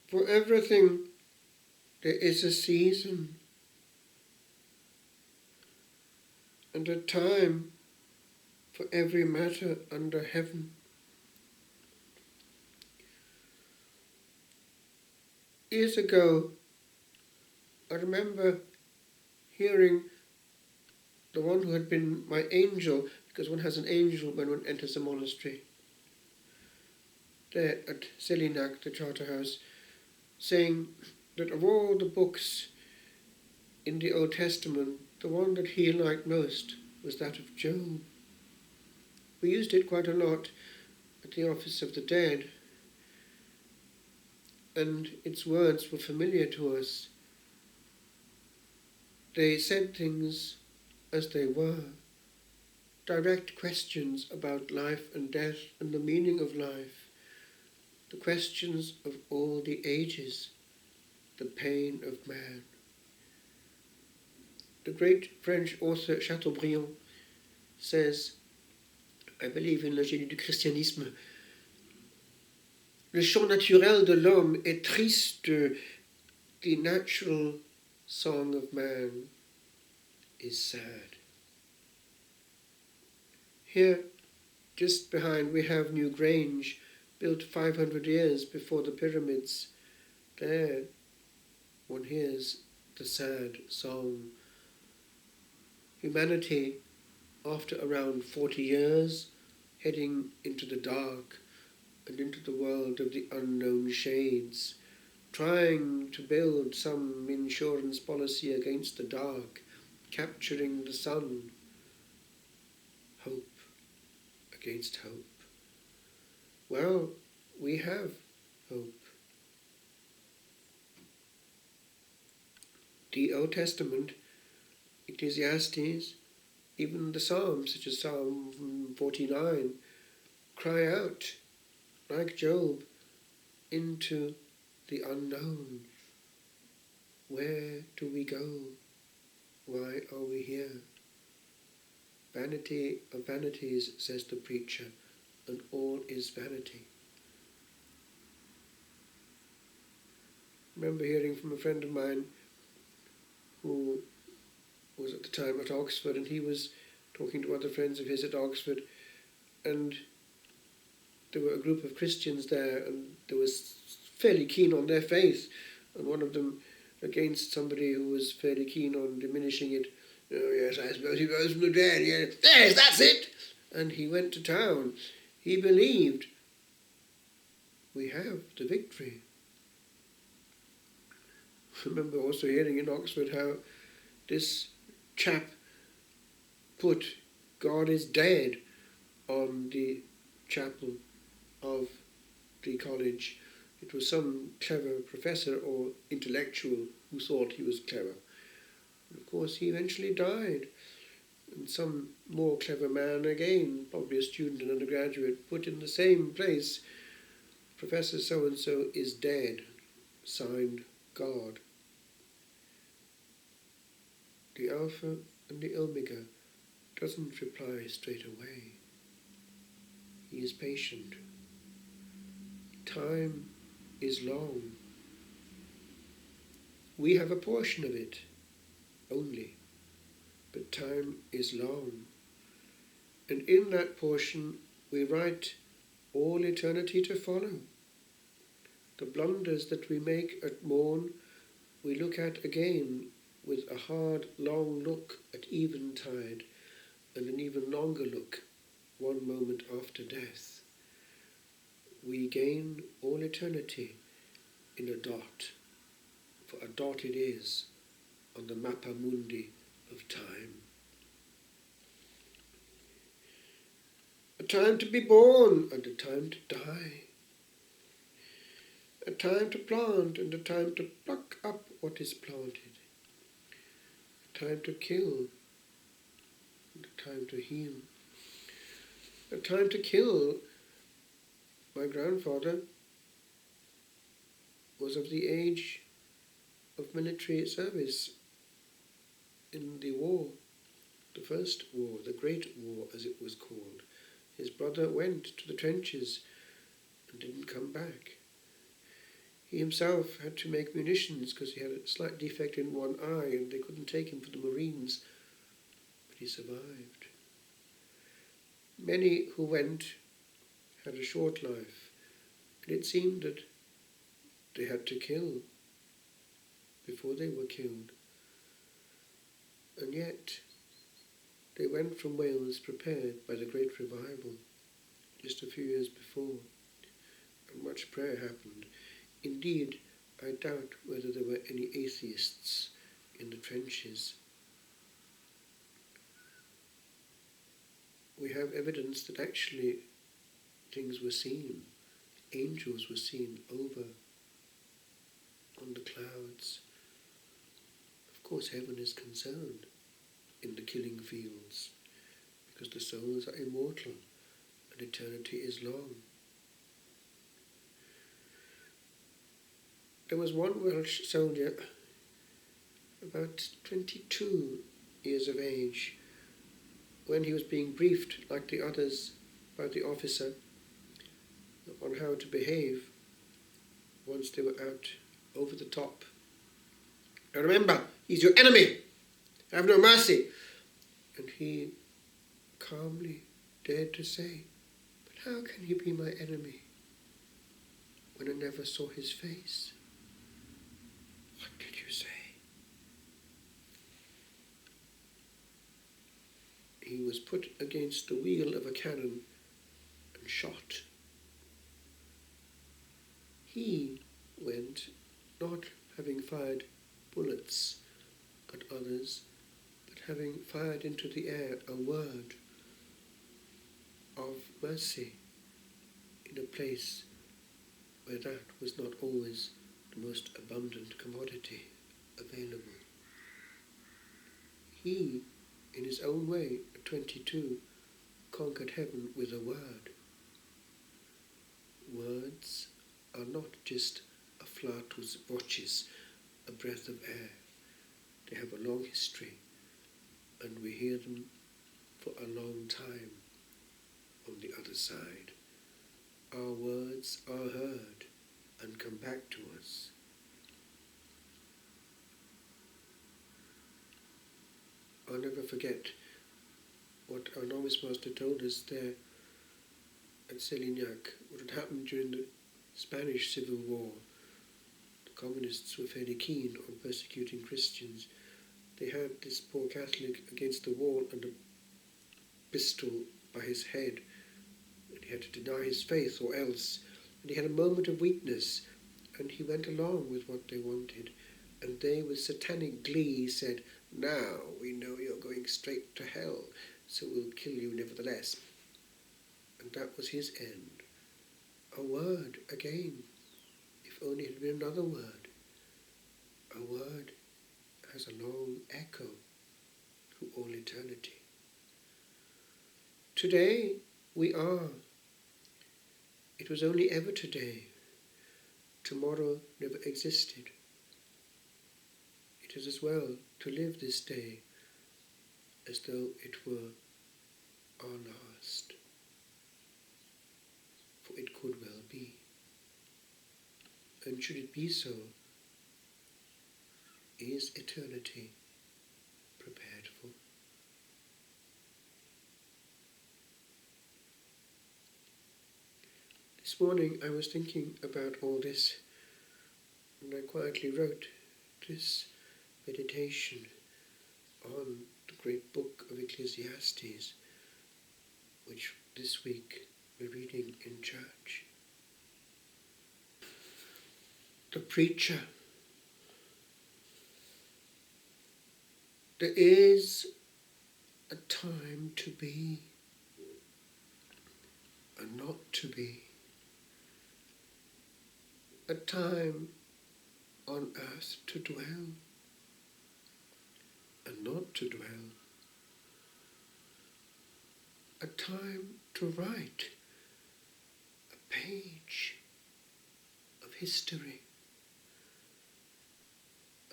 For everything there is a season and a time for every matter under heaven. Years ago, I remember hearing the one who had been my angel, because one has an angel when one enters a monastery, there at Selinak, the Charterhouse, saying that of all the books in the Old Testament, the one that he liked most was that of Job. We used it quite a lot at the Office of the Dead, and its words were familiar to us. They said things as they were, direct questions about life and death and the meaning of life, the questions of all the ages, the pain of man. The great French author Chateaubriand says, I believe in Le Génie du Christianisme, le chant naturel de l'homme est triste, the natural song of man is sad. Here, just behind, we have New Grange, built 500 years before the pyramids. There, one hears the sad song. Humanity, after around 40 years, heading into the dark and into the world of the unknown shades, trying to build some insurance policy against the dark, capturing the sun. Hope against hope. Well, we have hope. The Old Testament, Ecclesiastes, even the Psalms, such as Psalm 49, cry out, like Job, into the unknown. Where do we go? Why are we here? Vanity of vanities, says the preacher, and all is vanity. I remember hearing from a friend of mine who was at the time at Oxford, and he was talking to other friends of his at Oxford, and there were a group of Christians there, and they were fairly keen on their faith, and one of them against somebody who was fairly keen on diminishing it. Oh yes, I suppose he rose from the dead. Yes, that's it. And he went to town. He believed. We have the victory. I remember also hearing in Oxford how this chap put God is dead on the chapel of the college. It was some clever professor or intellectual who thought he was clever. And of course, he eventually died. And some more clever man, again, probably a student and undergraduate, put in the same place, Professor so-and-so is dead, signed God. The Alpha and the Omega doesn't reply straight away. He is patient. Time is long. We have a portion of it only, but time is long. And in that portion we write all eternity to follow. The blunders that we make at morn we look at again with a hard, long look at eventide, and an even longer look one moment after death. We gain all eternity in a dot, for a dot it is on the mappa mundi of time. A time to be born and a time to die. A time to plant and a time to pluck up what is planted. A time to kill and a time to heal. A time to kill. My grandfather was of the age of military service in the war, the first war, the Great War as it was called. His brother went to the trenches and didn't come back. He himself had to make munitions because he had a slight defect in one eye and they couldn't take him for the Marines, but he survived. Many who went had a short life, and it seemed that they had to kill before they were killed. And yet they went from Wales prepared by the great revival just a few years before, and much prayer happened. Indeed, I doubt whether there were any atheists in the trenches. We have evidence that actually things were seen. Angels were seen over on the clouds. Of course, heaven is concerned in the killing fields because the souls are immortal and eternity is long. There was one Welsh soldier, about 22 years of age, when he was being briefed, like the others, by the officer on how to behave once they were out over the top. Now remember, he's your enemy. Have no mercy. And he calmly dared to say, but how can he be my enemy when I never saw his face? What did you say? He was put against the wheel of a cannon and shot. He went not having fired bullets at others, but having fired into the air a word of mercy in a place where that was not always the most abundant commodity available. He, in his own way, at 22, conquered heaven with a word. Words are not just a flout whose watches, a breath of air. They have a long history, and we hear them for a long time on the other side. Our words are heard and come back to us. I'll never forget what our novice master told us there at Selignac, what had happened during the Spanish Civil War. The communists were fairly keen on persecuting Christians. They had this poor Catholic against the wall and a pistol by his head, and he had to deny his faith or else. And he had a moment of weakness, and he went along with what they wanted. And they, with satanic glee, said, now we know you're going straight to hell, so we'll kill you nevertheless. And that was his end. A word again, if only it had been another word. A word has a long echo through all eternity. Today we are. It was only ever today. Tomorrow never existed. It is as well to live this day as though it were our last. For it could well be. And should it be so, is eternity prepared for? This morning I was thinking about all this, and I quietly wrote this meditation on the great book of Ecclesiastes, which this week we're reading in church. The preacher. There is a time to be and not to be. A time on earth to dwell and not to dwell. A time to write a page of history.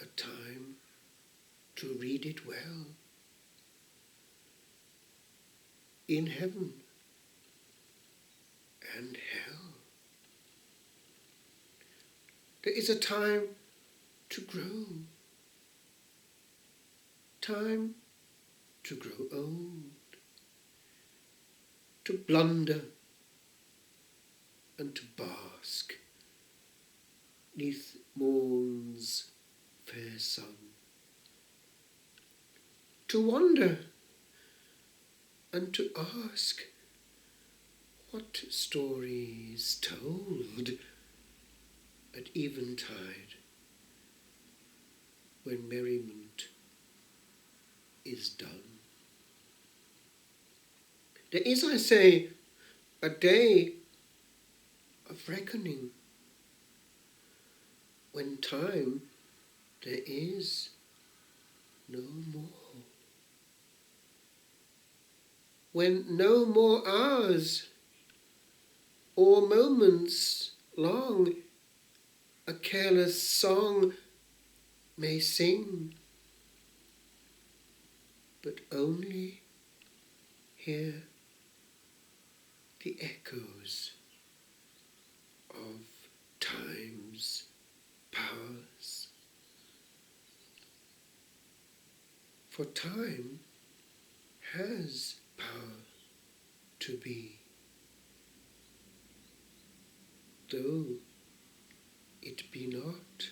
A time to read it well. In heaven and hell. There is a time to grow, time to grow old, to blunder and to bask neath morn's fair sun, to wonder and to ask what stories told at eventide, when merriment is done. There is, I say, a day of reckoning, when time there is no more, when no more hours or moments long a careless song may sing, but only hear the echoes of time's powers. For time has power to be, though it be not